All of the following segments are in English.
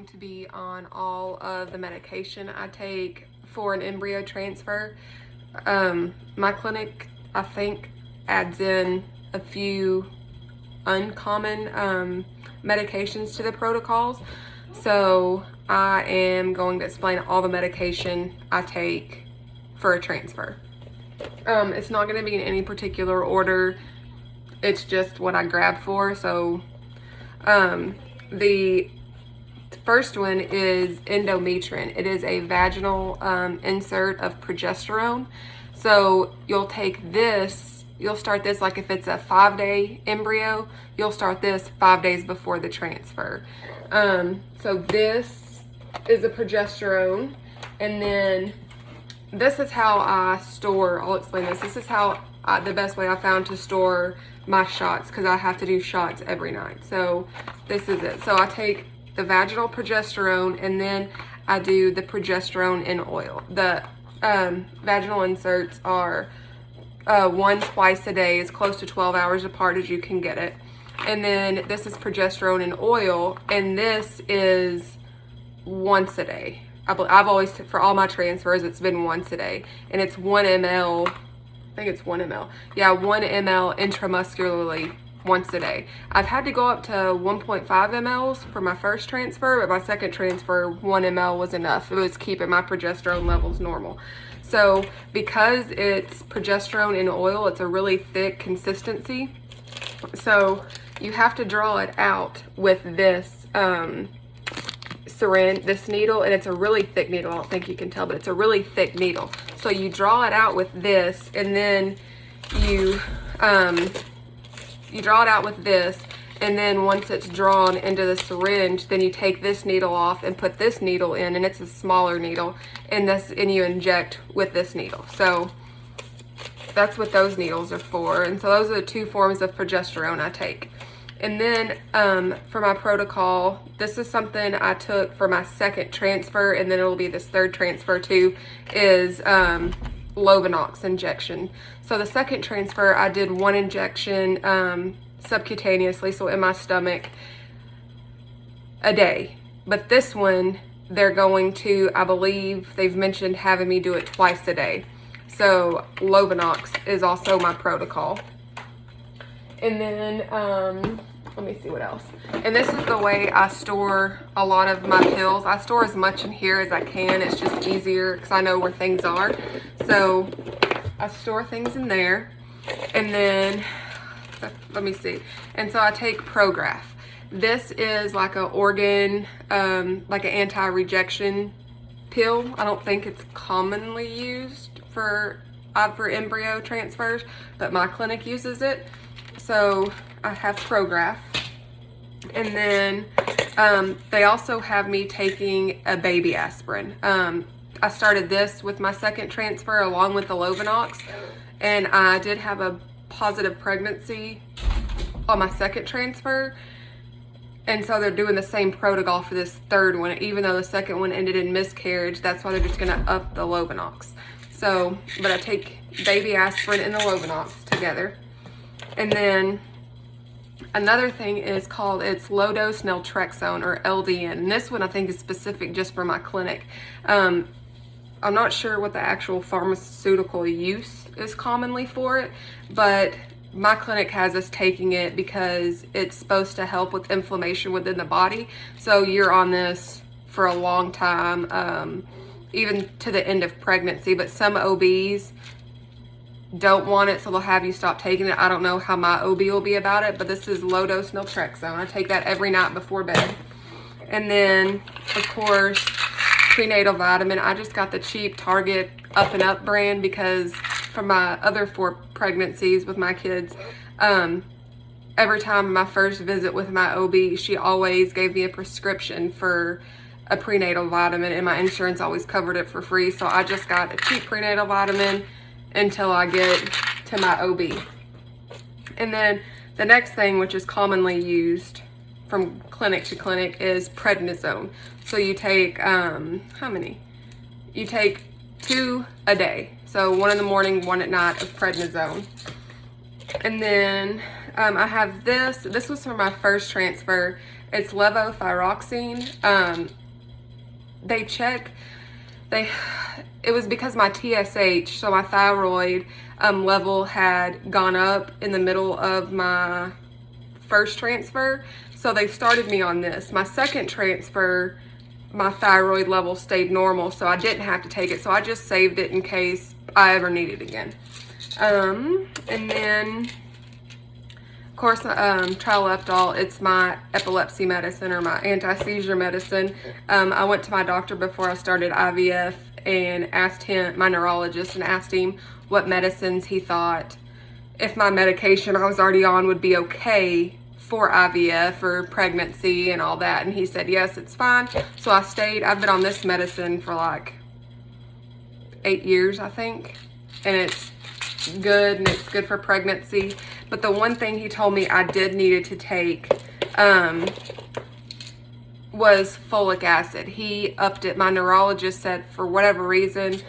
going to be on all of the medication I take for an embryo transfer. My clinic, I think, adds in a few uncommon medications to the protocols. So I am going to explain all the medication I take for a transfer. It's not going to be in any particular order. It's just what I grab for. So the first one is endometrium. It is a vaginal insert of progesterone. So you'll take this, you'll start this, like if it's a 5-day embryo, you'll start this 5 days before the transfer. So this is a progesterone, and then this is how I store, I'll explain this. This is how the best way I found to store my shots, because I have to do shots every night. So this is it. So I take the vaginal progesterone, and then I do the progesterone in oil. The vaginal inserts are one twice a day, as close to 12 hours apart as you can get it. And then this is progesterone in oil, and this is once a day. I've always, for all my transfers, it's been once a day, and it's 1 ml. I think it's 1 ml. Yeah, 1 ml intramuscularly once a day. I've had to go up to 1.5 mLs for my first transfer, but my second transfer, 1 ml was enough. It was keeping my progesterone levels normal. So because it's progesterone in oil, it's a really thick consistency. So you have to draw it out with this syringe, this needle, and it's a really thick needle. I don't think you can tell, but it's a really thick needle. So you draw it out with this, and then you draw it out with this, and then once it's drawn into the syringe, then you take this needle off and put this needle in, and it's a smaller needle, and you inject with this needle. So that's what those needles are for. And so those are the two forms of progesterone I take. And then for my protocol, this is something I took for my second transfer, and then it'll be this third transfer too, is Lovenox injection. So the second transfer, I did 1 injection subcutaneously, so in my stomach, a day. But this one, they're going to, I believe they've mentioned having me do it twice a day. So Lovenox is also my protocol. And then let me see what else. And this is the way I store a lot of my pills. I store as much in here as I can. It's just easier because I know where things are. So I store things in there. And then, let me see. And so I take Prograf. This is like an organ, like an anti-rejection pill. I don't think it's commonly used for embryo transfers, but my clinic uses it. So I have Prograf. And then they also have me taking a baby aspirin. I started this with my second transfer along with the Lovenox, and I did have a positive pregnancy on my second transfer. And so they're doing the same protocol for this third one, even though the second one ended in miscarriage. That's why they're just gonna up the Lovenox. So, but I take baby aspirin and the Lovenox together. And then another thing is called, it's low dose naltrexone, or LDN. And this one I think is specific just for my clinic. I'm not sure what the actual pharmaceutical use is commonly for it, but my clinic has us taking it because it's supposed to help with inflammation within the body. So you're on this for a long time, even to the end of pregnancy. But some OBs don't want it, so they'll have you stop taking it. I don't know how my OB will be about it, but this is low dose naltrexone. I take that every night before bed. And then, of course, prenatal vitamin. I just got the cheap Target Up and Up brand because from my other 4 pregnancies with my kids, every time my first visit with my OB, she always gave me a prescription for a prenatal vitamin, and my insurance always covered it for free. So I just got a cheap prenatal vitamin until I get to my OB. And then the next thing, which is commonly used from clinic to clinic, is prednisone. So you take, how many? You take 2 a day. So 1 in the morning, 1 at night of prednisone. And then I have this. This was for my first transfer, It's levothyroxine. It was because my TSH, so my thyroid level had gone up in the middle of my first transfer. So they started me on this. My second transfer, my thyroid level stayed normal, so I didn't have to take it. So I just saved it in case I ever need it again. And then, of course, Trileptal, it's my epilepsy medicine or my anti-seizure medicine. I went to my doctor before I started IVF and asked him, my neurologist, and asked him what medicines he thought, if my medication I was already on would be okay for IVF or pregnancy and all that. And he said, yes, it's fine. So I stayed. I've been on this medicine for like 8 years, I think. And it's good, and it's good for pregnancy. But the one thing he told me I did needed to take was folic acid. He upped it. My neurologist said for whatever reason,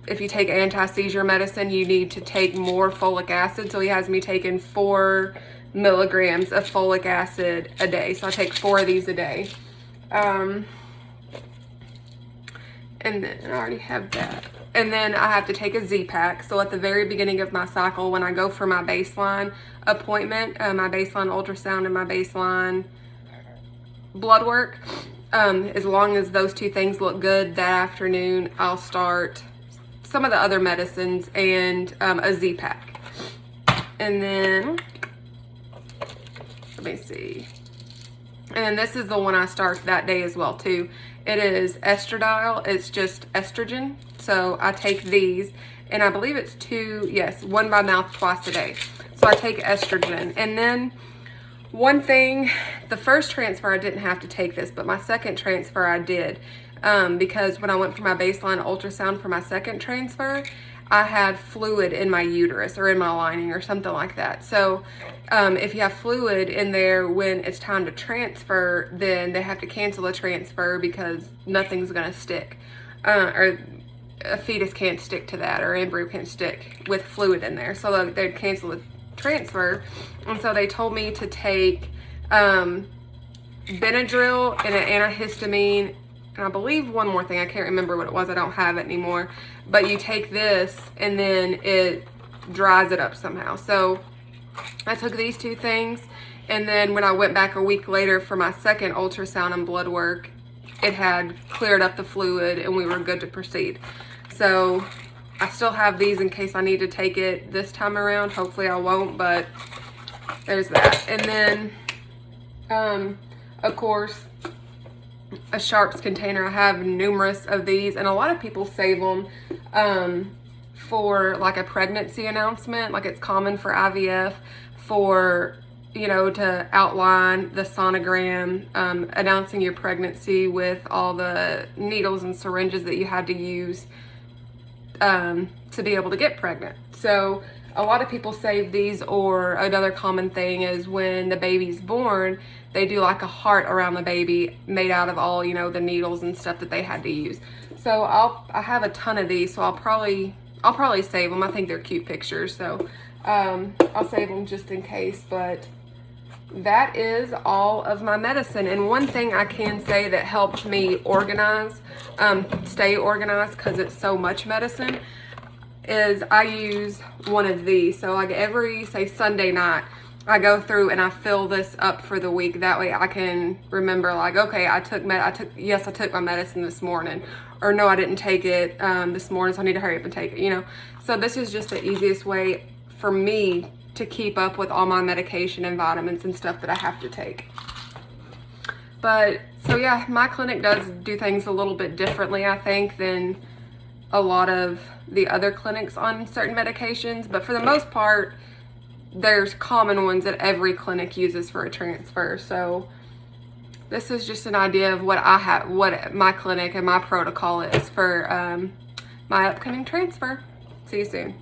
if you take anti-seizure medicine, you need to take more folic acid. So he has me taking 4 milligrams of folic acid a day. So I take 4 of these a day. And then I already have that. And then I have to take a Z-Pack. So at the very beginning of my cycle, when I go for my baseline appointment, my baseline ultrasound and my baseline blood work, as long as those 2 things look good that afternoon, I'll start some of the other medicines and a Z-Pack. And then, let me see. And this is the one I start that day as well too. It is estradiol. It's just estrogen. So I take these, and I believe it's 1 by mouth twice a day. So I take estrogen. And then one thing, the first transfer I didn't have to take this, but my second transfer I did. Because when I went for my baseline ultrasound for my second transfer, I had fluid in my uterus or in my lining or something like that. So if you have fluid in there when it's time to transfer, then they have to cancel the transfer because nothing's gonna stick. Or a fetus can't stick to that, or embryo can't stick with fluid in there. So they'd cancel the transfer. And so they told me to take Benadryl and an antihistamine, and I believe one more thing. I can't remember what it was. I don't have it anymore. But you take this and then it dries it up somehow. So I took these 2 things, and then when I went back a week later for my second ultrasound and blood work, it had cleared up the fluid and we were good to proceed. So I still have these in case I need to take it this time around. Hopefully I won't, but there's that. And then, of course, a Sharps container. I have numerous of these, and a lot of people save them for like a pregnancy announcement. Like, it's common for IVF for, you know, to outline the sonogram, announcing your pregnancy with all the needles and syringes that you had to use to be able to get pregnant. So a lot of people save these, or another common thing is when the baby's born, they do like a heart around the baby made out of all, you know, the needles and stuff that they had to use. So I have a ton of these, so I'll probably save them. I think they're cute pictures, so I'll save them just in case. But that is all of my medicine. And one thing I can say that helped me organize, stay organized, because it's so much medicine, is I use one of these. So like every, say, Sunday night, I go through and I fill this up for the week. That way I can remember, like, okay, I took my medicine this morning, or no, I didn't take it this morning, so I need to hurry up and take it, you know. So this is just the easiest way for me to keep up with all my medication and vitamins and stuff that I have to take. But so yeah, my clinic does do things a little bit differently, I think, than a lot of the other clinics on certain medications. But for the most part, there's common ones that every clinic uses for a transfer. So this is just an idea of what I have, what my clinic and my protocol is for my upcoming transfer. See you soon.